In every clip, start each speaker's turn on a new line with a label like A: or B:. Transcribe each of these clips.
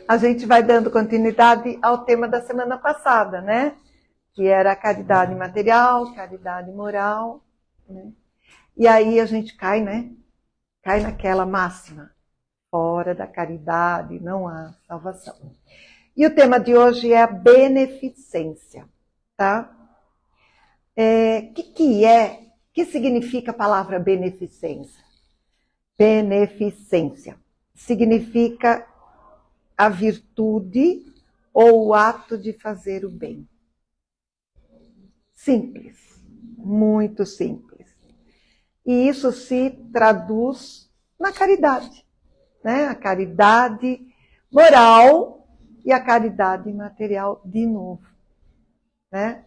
A: a gente vai dando continuidade ao tema da semana passada, né? Que era a caridade material, caridade moral, né? E aí a gente cai, né? Cai naquela máxima. Fora da caridade não há salvação. E o tema de hoje é a beneficência, tá? Que significa a palavra beneficência? Beneficência significa a virtude ou o ato de fazer o bem. Simples, muito simples. E isso se traduz na caridade, né? A caridade moral e a caridade material de novo, né?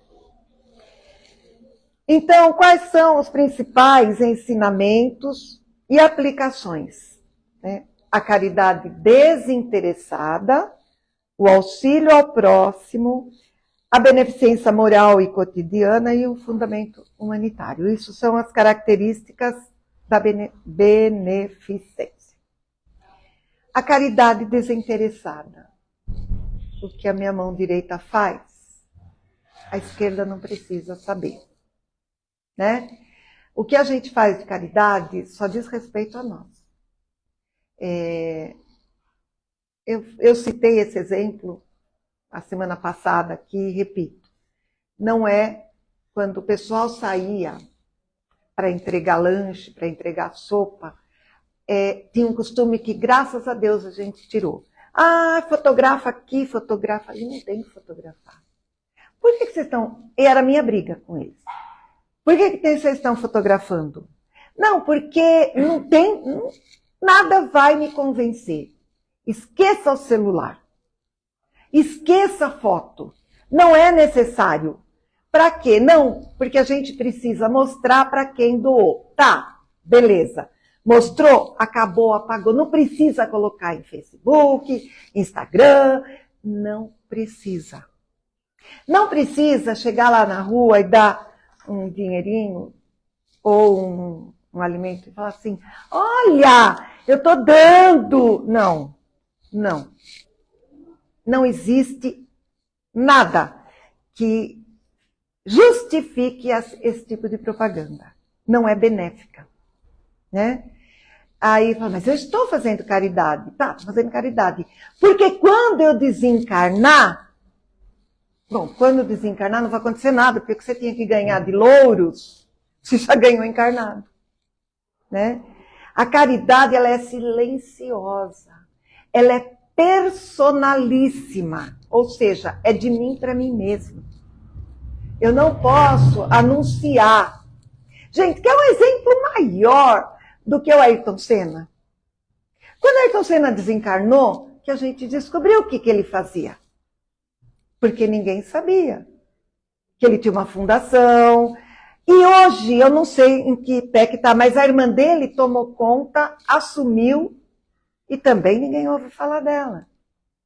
A: Então, quais são os principais ensinamentos e aplicações, né? A caridade desinteressada, o auxílio ao próximo, a beneficência moral e cotidiana e o fundamento humanitário. Isso são as características da beneficência. A caridade desinteressada. O que a minha mão direita faz, a esquerda não precisa saber, né? O que a gente faz de caridade só diz respeito a nós. Eu citei esse exemplo a semana passada aqui e repito. Não é quando o pessoal saía para entregar lanche, para entregar sopa, tinha um costume que, graças a Deus, a gente tirou. Ah, fotografa aqui, fotografa ali. Não tem que fotografar. Por que vocês estão... E era a minha briga com eles. Por que vocês estão fotografando? Não, porque não tem... Nada vai me convencer. Esqueça o celular. Esqueça a foto. Não é necessário. Para quê? Não, porque a gente precisa mostrar para quem doou. Tá, beleza. Mostrou, acabou, apagou. Não precisa colocar em Facebook, Instagram. Não precisa. Não precisa chegar lá na rua e dar um dinheirinho ou um alimento e falar assim, olha, eu estou dando. Não, não. Não existe nada que justifique esse tipo de propaganda. Não é benéfica, né? Aí fala, mas eu estou fazendo caridade. Tá, estou fazendo caridade. Porque quando eu desencarnar, bom, quando desencarnar não vai acontecer nada, porque o que você tinha que ganhar de louros, você já ganhou encarnado, né? A caridade, ela é silenciosa. Ela é personalíssima, ou seja, é de mim para mim mesmo. Eu não posso anunciar. Gente, quer um exemplo maior do que o Ayrton Senna? Quando o Ayrton Senna desencarnou, que a gente descobriu o que ele fazia. Porque ninguém sabia. Que ele tinha uma fundação. E hoje, eu não sei em que pé que está, mas a irmã dele tomou conta, assumiu, e também ninguém ouve falar dela,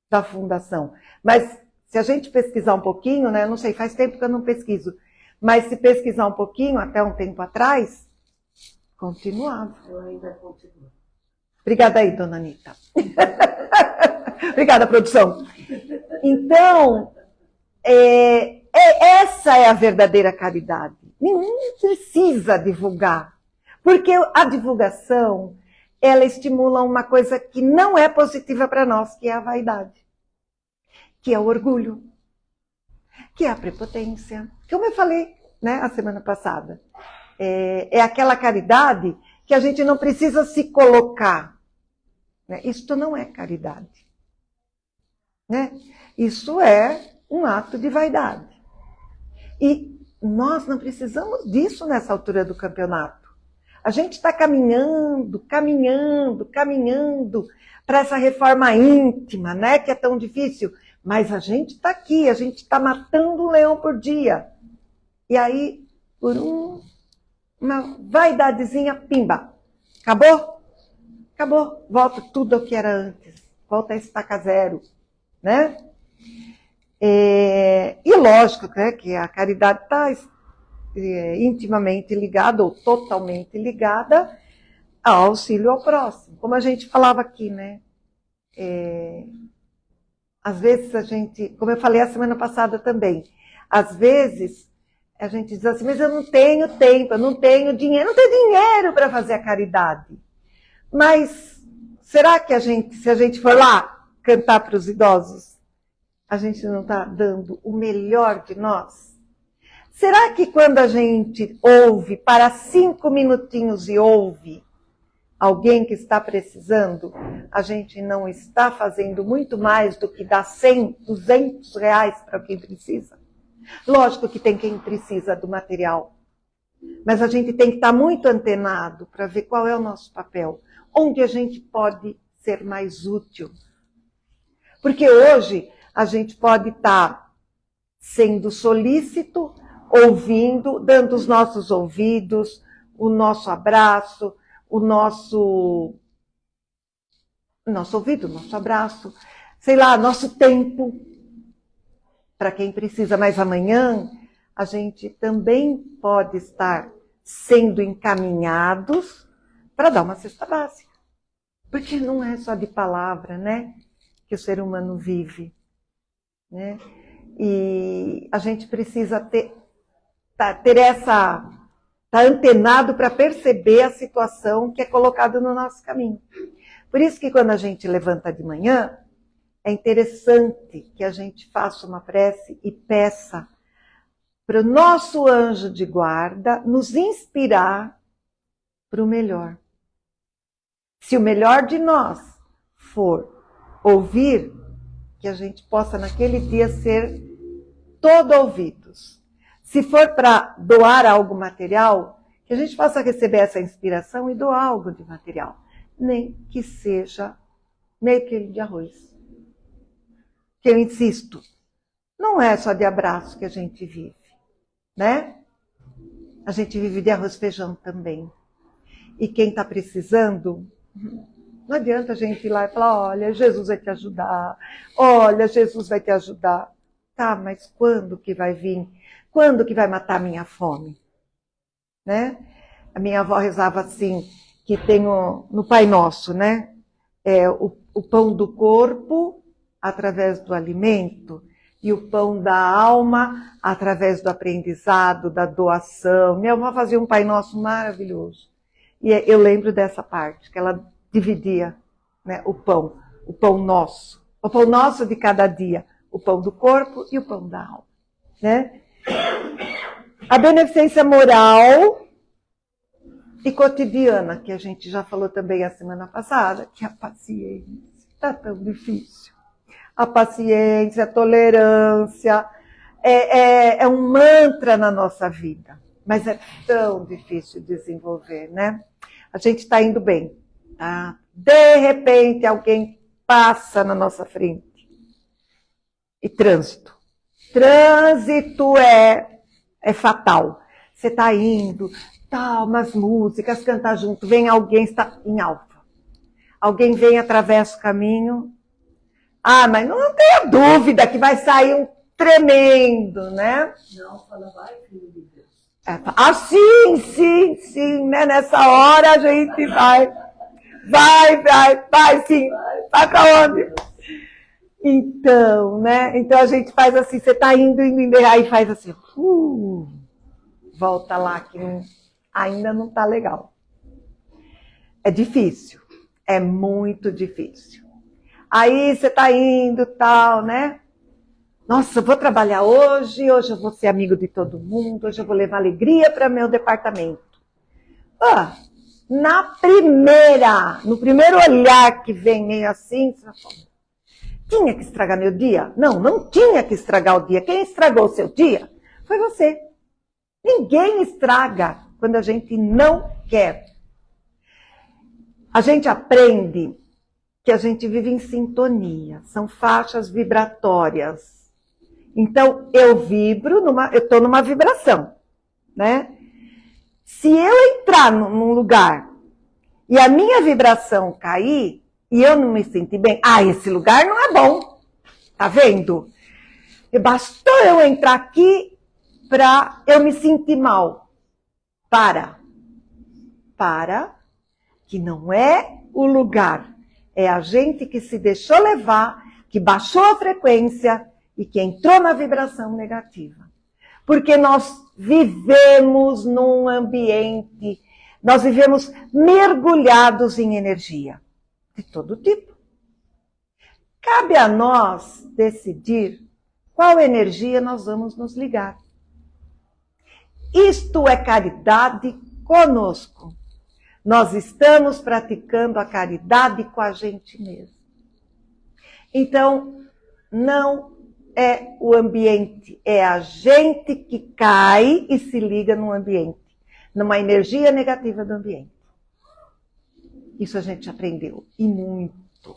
A: da fundação. Mas se a gente pesquisar um pouquinho, né, eu não sei, faz tempo que eu não pesquiso, mas se pesquisar um pouquinho, até um tempo atrás, continuava.
B: Eu ainda continuo.
A: Obrigada aí, dona Anitta. Obrigada, produção. Então, essa é a verdadeira caridade. Ninguém precisa divulgar, porque a divulgação, ela estimula uma coisa que não é positiva para nós, que é a vaidade, que é o orgulho, que é a prepotência. Como eu falei, né, a semana passada. É aquela caridade que a gente não precisa se colocar. Né? Isto não é caridade. Né? Isso é um ato de vaidade. E nós não precisamos disso nessa altura do campeonato. A gente está caminhando para essa reforma íntima, né, que é tão difícil. Mas a gente está aqui, a gente está matando um leão por dia. E aí, por uma vaidadezinha, pimba. Acabou? Acabou. Volta tudo ao que era antes. Volta a estaca zero. Né? E lógico, né, que a caridade está intimamente ligada ou totalmente ligada ao auxílio ao próximo. Como a gente falava aqui, né? Às vezes a gente, como eu falei a semana passada também, às vezes a gente diz assim, mas eu não tenho tempo, eu não tenho dinheiro para fazer a caridade. Mas será que se a gente for lá cantar para os idosos, a gente não está dando o melhor de nós? Será que quando a gente ouve, para 5 minutinhos e ouve alguém que está precisando, a gente não está fazendo muito mais do que dar 100, 200 reais para quem precisa? Lógico que tem quem precisa do material, mas a gente tem que estar muito antenado para ver qual é o nosso papel, onde a gente pode ser mais útil. Porque hoje a gente pode estar sendo solícito, ouvindo, dando os nossos ouvidos, o nosso abraço, o nosso ouvido, nosso abraço, sei lá, nosso tempo, para quem precisa. Mas amanhã a gente também pode estar sendo encaminhados para dar uma cesta básica. Porque não é só de palavra, né, que o ser humano vive, né? E a gente precisa estar antenado para perceber a situação que é colocada no nosso caminho. Por isso que quando a gente levanta de manhã, é interessante que a gente faça uma prece e peça para o nosso anjo de guarda nos inspirar para o melhor. Se o melhor de nós for ouvir, que a gente possa naquele dia ser todo ouvidos. Se for para doar algo material, que a gente possa receber essa inspiração e doar algo de material. Nem que seja meio quilo de arroz. Que eu insisto, não é só de abraço que a gente vive, né? A gente vive de arroz e feijão também. E quem está precisando, não adianta a gente ir lá e falar, olha, Jesus vai te ajudar, olha, Jesus vai te ajudar. Tá, mas quando que vai vir? Quando que vai matar a minha fome? Né? A minha avó rezava assim, que tem no Pai Nosso, né? O pão do corpo através do alimento e o pão da alma através do aprendizado, da doação. Minha avó fazia um Pai Nosso maravilhoso. E eu lembro dessa parte, que ela dividia, né, o pão nosso. O pão nosso de cada dia. O pão do corpo e o pão da alma. Né? A beneficência moral e cotidiana, que a gente já falou também a semana passada, que é a paciência. Está tão difícil. A paciência, a tolerância, é um mantra na nossa vida. Mas é tão difícil desenvolver, né? A gente está indo bem. Tá? De repente, alguém passa na nossa frente. E trânsito. Trânsito é fatal. Você está indo, umas músicas, cantar junto, vem alguém, está em alfa. Alguém vem, atravessa o caminho. Ah, mas não tenha dúvida que vai sair um tremendo, né?
B: Não, fala, vai, filho de Deus.
A: Sim, né? Nessa hora a gente vai, sim. Vai para onde? Então, né? Então a gente faz assim, você está indo, aí faz assim, volta lá que ainda não está legal. É difícil, é muito difícil. Aí você está indo, tal, né? Nossa, eu vou trabalhar hoje eu vou ser amigo de todo mundo, hoje eu vou levar alegria para meu departamento. No primeiro olhar que vem meio assim, você vai falar, tinha que estragar meu dia? Não tinha que estragar o dia. Quem estragou o seu dia foi você. Ninguém estraga quando a gente não quer. A gente aprende que a gente vive em sintonia. São faixas vibratórias. Então, eu estou numa vibração, né? Se eu entrar num lugar e a minha vibração cair, e eu não me sinto bem, esse lugar não é bom. Tá vendo? Bastou eu entrar aqui para eu me sentir mal. Para, que não é o lugar. É a gente que se deixou levar, que baixou a frequência e que entrou na vibração negativa. Porque nós vivemos num ambiente, nós vivemos mergulhados em energia de todo tipo. Cabe a nós decidir qual energia nós vamos nos ligar. Isto é caridade conosco. Nós estamos praticando a caridade com a gente mesmo. Então, não é o ambiente, é a gente que cai e se liga no ambiente, numa energia negativa do ambiente. Isso a gente aprendeu, e muito.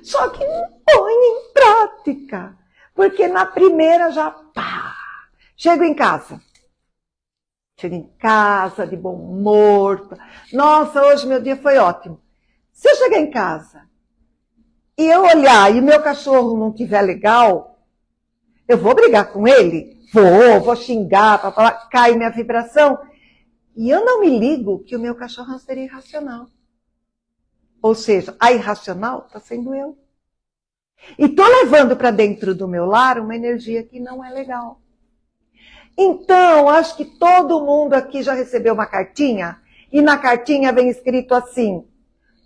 A: Só que não põe em prática, porque na primeira já pá, chego em casa de bom humor. Nossa, hoje meu dia foi ótimo. Se eu chegar em casa e eu olhar e o meu cachorro não estiver legal, eu vou brigar com ele? Vou xingar, cai minha vibração. E eu não me ligo que o meu cachorro seria irracional. Ou seja, a irracional está sendo eu. E estou levando para dentro do meu lar uma energia que não é legal. Então, acho que todo mundo aqui já recebeu uma cartinha, e na cartinha vem escrito assim: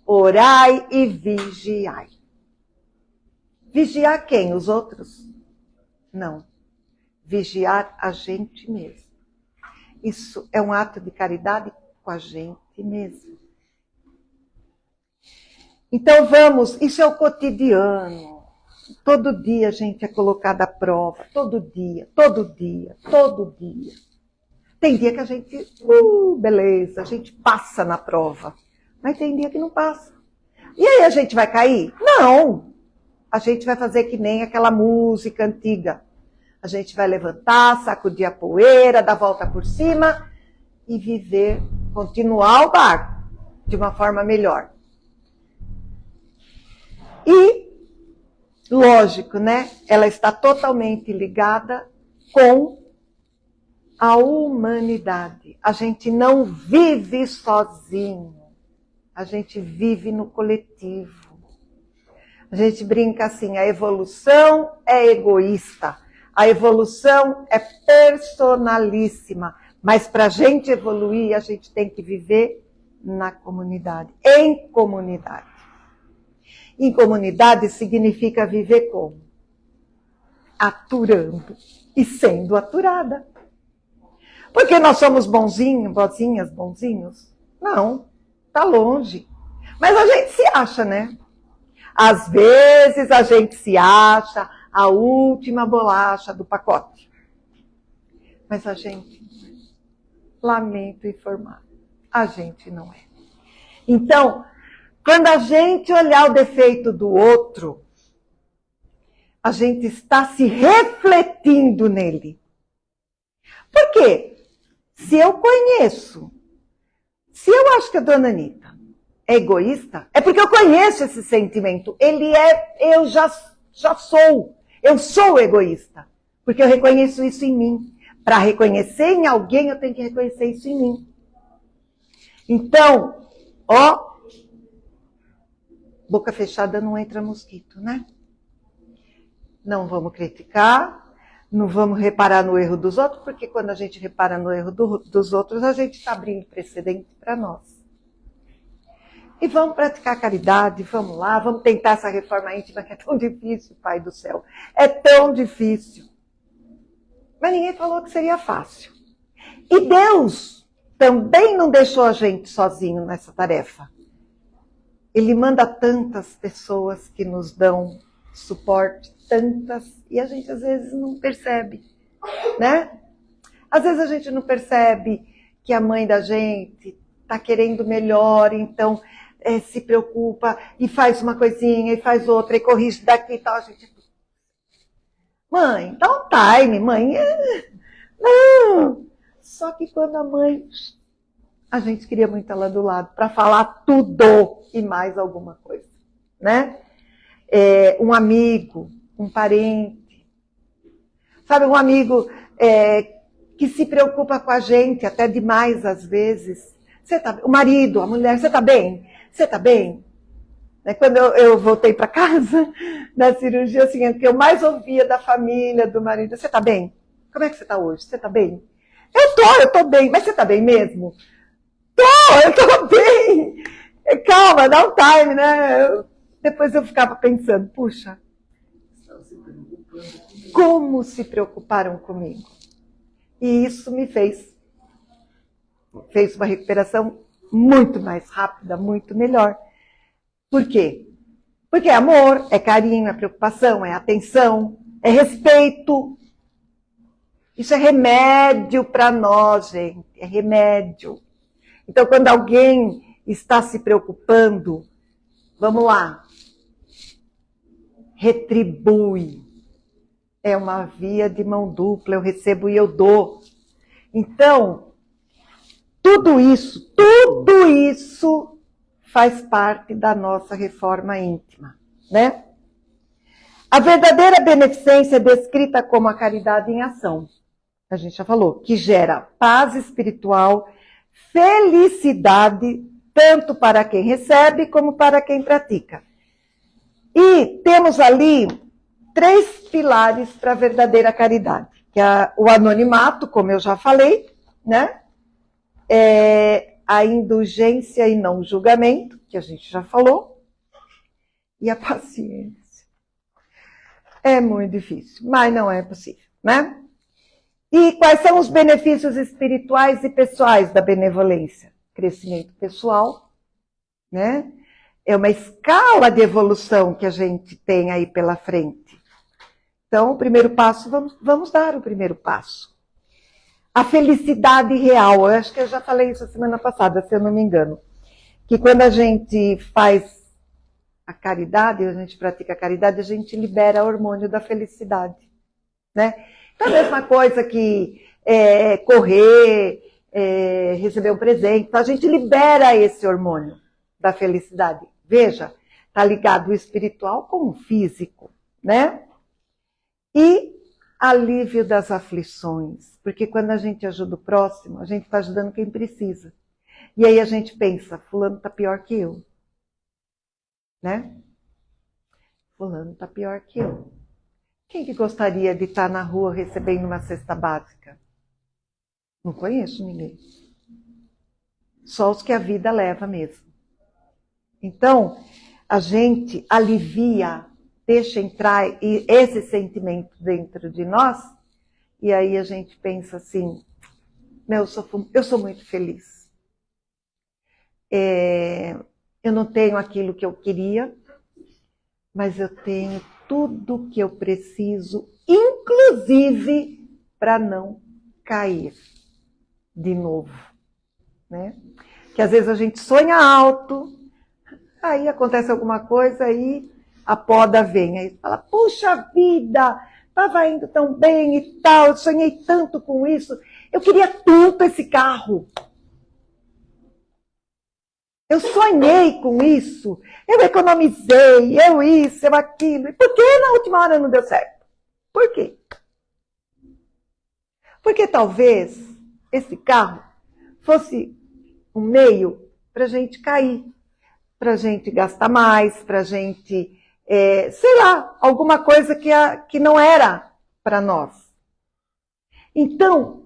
A: orai e vigiai. Vigiar quem? Os outros? Não. Vigiar a gente mesmo. Isso é um ato de caridade com a gente mesmo. Então vamos, isso é o cotidiano. Todo dia a gente é colocado à prova, todo dia. Tem dia que a gente, beleza, a gente passa na prova. Mas tem dia que não passa. E aí a gente vai cair? Não! A gente vai fazer que nem aquela música antiga. A gente vai levantar, sacudir a poeira, dar volta por cima e viver, continuar o barco de uma forma melhor. E lógico, né? Ela está totalmente ligada com a humanidade. A gente não vive sozinho. A gente vive no coletivo. A gente brinca assim, a evolução é egoísta. A evolução é personalíssima. Mas para a gente evoluir, a gente tem que viver na comunidade, em comunidade. Em comunidade significa viver como? Aturando e sendo aturada. Porque nós somos bonzinhos, bozinhas, bonzinhos? Não, tá longe. Mas a gente se acha, né? Às vezes a gente se acha a última bolacha do pacote. Mas a gente, lamento informar, a gente não é. Então, quando a gente olhar o defeito do outro, a gente está se refletindo nele. Por quê? Se eu conheço, se eu acho que a dona Anitta é egoísta, é porque eu conheço esse sentimento. Eu sou egoísta, porque eu reconheço isso em mim. Para reconhecer em alguém, eu tenho que reconhecer isso em mim. Então, boca fechada não entra mosquito, né? Não vamos criticar, não vamos reparar no erro dos outros, porque quando a gente repara no erro dos outros, a gente está abrindo precedente para nós. E vamos praticar caridade, vamos lá, vamos tentar essa reforma íntima que é tão difícil, Pai do céu. É tão difícil. Mas ninguém falou que seria fácil. E Deus também não deixou a gente sozinho nessa tarefa. Ele manda tantas pessoas que nos dão suporte, tantas, e a gente às vezes não percebe, né? Às vezes a gente não percebe que a mãe da gente está querendo melhor, então se preocupa e faz uma coisinha e faz outra e corrige daqui e tal. A gente, mãe, dá um time, mãe. Não. Só que quando a mãe, a gente queria muito ela do lado para falar tudo e mais alguma coisa, né? Um amigo, um parente, sabe, um amigo que se preocupa com a gente até demais às vezes. O marido, a mulher, você está bem? Você está bem? Quando eu voltei para casa, na cirurgia, assim, o que eu mais ouvia da família, do marido, você está bem? Como é que você está hoje? Você está bem? Eu tô bem. Mas você está bem mesmo? Eu tô bem. Calma, dá um time, né? Depois eu ficava pensando, puxa, como se preocuparam comigo. E isso me fez uma recuperação muito mais rápida, muito melhor. Por quê? Porque é amor, é carinho, é preocupação, é atenção, é respeito. Isso é remédio para nós, gente. É remédio. Então, quando alguém está se preocupando, vamos lá. Retribui. É uma via de mão dupla. Eu recebo e eu dou. Então, tudo isso faz parte da nossa reforma íntima, né? A verdadeira beneficência é descrita como a caridade em ação. A gente já falou, que gera paz espiritual, felicidade, tanto para quem recebe como para quem pratica. E temos ali 3 pilares para a verdadeira caridade, que é o anonimato, como eu já falei, né? A indulgência e não julgamento, que a gente já falou, e a paciência. É muito difícil, mas não é possível, né? E quais são os benefícios espirituais e pessoais da benevolência? Crescimento pessoal, né? É uma escala de evolução que a gente tem aí pela frente. Então, o primeiro passo, vamos dar o primeiro passo. A felicidade real, eu acho que eu já falei isso a semana passada, se eu não me engano, que quando a gente faz a caridade, a gente pratica a caridade, a gente libera o hormônio da felicidade, né? Então, a mesma coisa que correr, receber um presente, então a gente libera esse hormônio da felicidade. Veja, está ligado o espiritual com o físico, né? E alívio das aflições, porque quando a gente ajuda o próximo, a gente está ajudando quem precisa. E aí a gente pensa, fulano está pior que eu, né? Fulano está pior que eu. Quem que gostaria de estar na rua recebendo uma cesta básica? Não conheço ninguém. Só os que a vida leva mesmo. Então, a gente alivia, deixa entrar esse sentimento dentro de nós, e aí a gente pensa assim, eu sou muito feliz. Eu não tenho aquilo que eu queria, mas eu tenho tudo o que eu preciso, inclusive para não cair de novo, né? Que às vezes a gente sonha alto, aí acontece alguma coisa, aí a poda vem, aí fala, puxa vida, estava indo tão bem e tal, eu sonhei tanto com isso, eu queria tanto esse carro. Eu sonhei com isso, eu economizei, eu isso, eu aquilo. E por que na última hora não deu certo? Por quê? Porque talvez esse carro fosse um meio para a gente cair, para a gente gastar mais, para a gente, sei lá, alguma coisa que não era para nós. Então,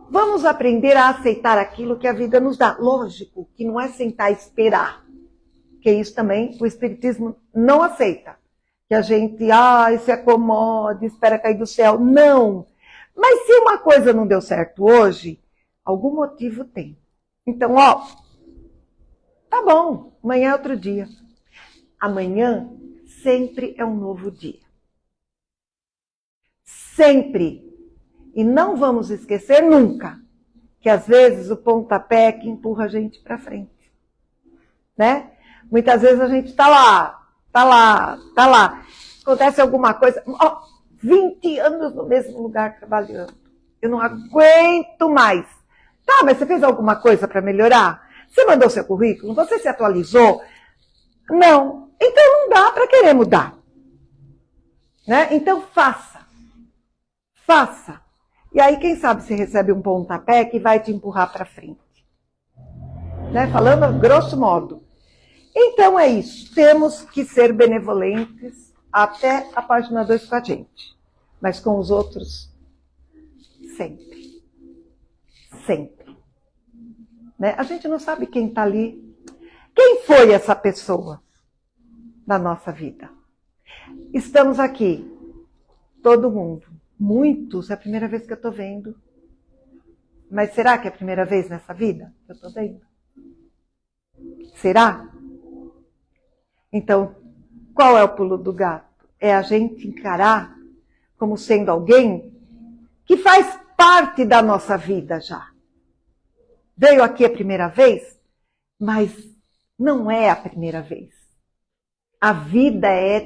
A: vamos aprender a aceitar aquilo que a vida nos dá. Lógico que não é sentar e esperar, que isso também o Espiritismo não aceita. Que a gente, se acomode, espera cair do céu. Não! Mas se uma coisa não deu certo hoje, algum motivo tem. Então, tá bom, amanhã é outro dia. Amanhã sempre é um novo dia. Sempre. E não vamos esquecer nunca que às vezes o pontapé é que empurra a gente para frente, né? Muitas vezes a gente está lá. Acontece alguma coisa, 20 anos no mesmo lugar trabalhando. Eu não aguento mais. Tá, mas você fez alguma coisa para melhorar? Você mandou seu currículo? Você se atualizou? Não. Então não dá para querer mudar, né? Então faça. E aí, quem sabe, você recebe um pontapé que vai te empurrar para frente. Né? Falando a grosso modo. Então é isso. Temos que ser benevolentes até a página 2 com a gente. Mas com os outros, sempre. Sempre. Né? A gente não sabe quem está ali. Quem foi essa pessoa na nossa vida? Estamos aqui, todo mundo. Muitos, é a primeira vez que eu estou vendo. Mas será que é a primeira vez nessa vida que eu estou vendo? Será? Então, qual é o pulo do gato? É a gente encarar como sendo alguém que faz parte da nossa vida já. Veio aqui a primeira vez, mas não é a primeira vez. A vida é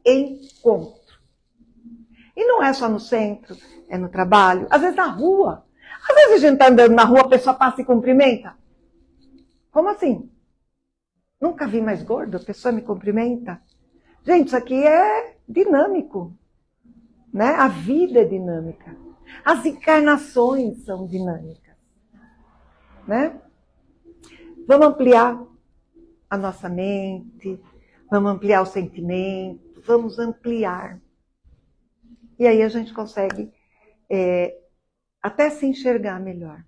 A: reencontro. E não é só no centro, é no trabalho, às vezes na rua. Às vezes a gente está andando na rua, a pessoa passa e cumprimenta. Como assim? Nunca vi mais gordo, a pessoa me cumprimenta. Gente, isso aqui é dinâmico. Né? A vida é dinâmica. As encarnações são dinâmicas. Né? Vamos ampliar a nossa mente, vamos ampliar o sentimento, vamos ampliar. E aí a gente consegue até se enxergar melhor.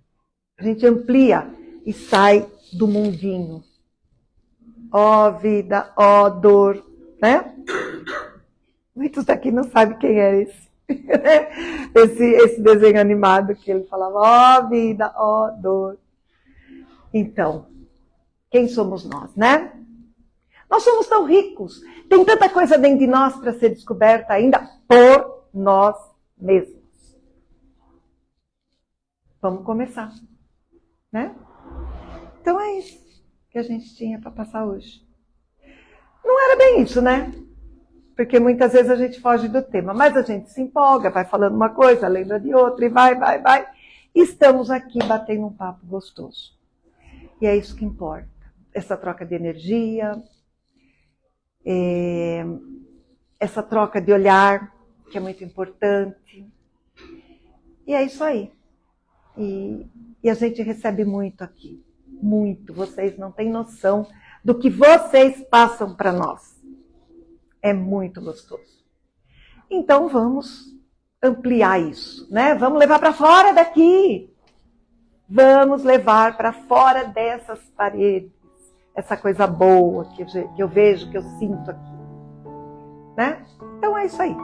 A: A gente amplia e sai do mundinho. Ó vida, ó dor, né? Muitos daqui não sabem quem é esse. esse desenho animado que ele falava, ó vida, ó dor. Então, quem somos nós, né? Nós somos tão ricos, tem tanta coisa dentro de nós para ser descoberta ainda por nós mesmos. Vamos começar, né? Então é isso que a gente tinha para passar hoje. Não era bem isso, né? Porque muitas vezes a gente foge do tema, mas a gente se empolga, vai falando uma coisa, lembra de outra e vai. Estamos aqui batendo um papo gostoso. E é isso que importa. Essa troca de energia, essa troca de olhar, que é muito importante. E é isso aí. E a gente recebe muito aqui. Muito. Vocês não têm noção do que vocês passam para nós. É muito gostoso. Então vamos ampliar isso, né? Vamos levar para fora daqui. Vamos levar para fora dessas paredes. Essa coisa boa que eu vejo, que eu sinto aqui. Né? Então é isso aí.